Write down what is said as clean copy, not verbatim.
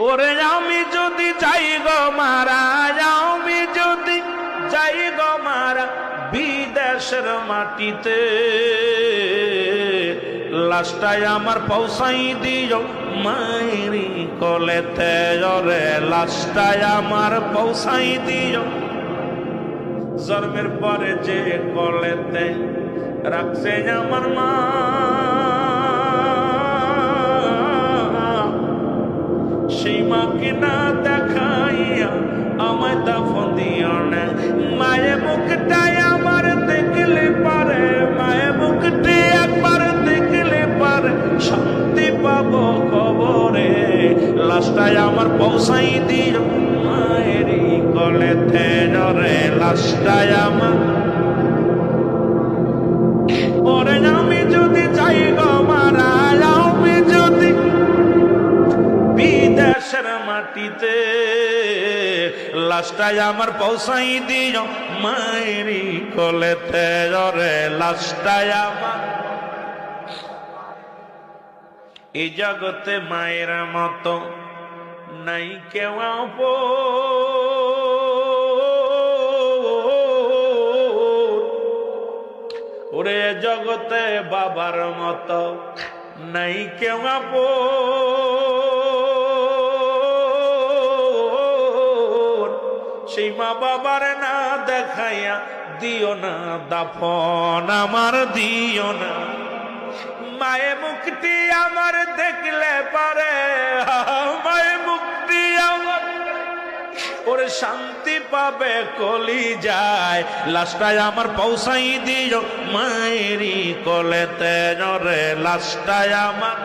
ওরে আমি যদি যাই গো মারা, আমি যদি যাই গো মারা বিদেশের মাটিতে, লাশটাই আমার পৌঁছাই দিও মায়েরি কোলেতে। ওরে লাশটাই আমার পৌঁছাই দিও, জন্মের পরে যে কোলেতে রাখছে আমার মা, সেই মাকে না দেখাইয়া আমায় দাফন দিও না। মায়ের মুখটাই আমার দেখলে পারে, মায়ের মুখটি একবার দেখলে পারে শান্তি পাবো কবরে। লাশটাই আমার পৌঁছাই দিও মায়েরই কোলেতে। রে লাশটাই আমার, ওরে আমি যদি যাই গো মারা, আমি যদি বিদেশের মাটিতে, লাশটাই আমার পৌঁছাই দিও মায়েরই কোলেতে। রে লাশটাই আমার, এই জগতে মায়ের মতো নাই কেউ ওরে জগতে বাবার মতো নাই কেউ সেই মা বাবার না দেখাইয়া দিও না দাফন আমার, দিও না। মায়ে মুক্তি আমার দেখলে পারে, মায়ে মুক্তি আমার ওরে শান্তি পাবে কলি যায়। লাশটাই আমার পৌঁছাই দিও মায়েরই কোলেতে। রে লাশটাই আমার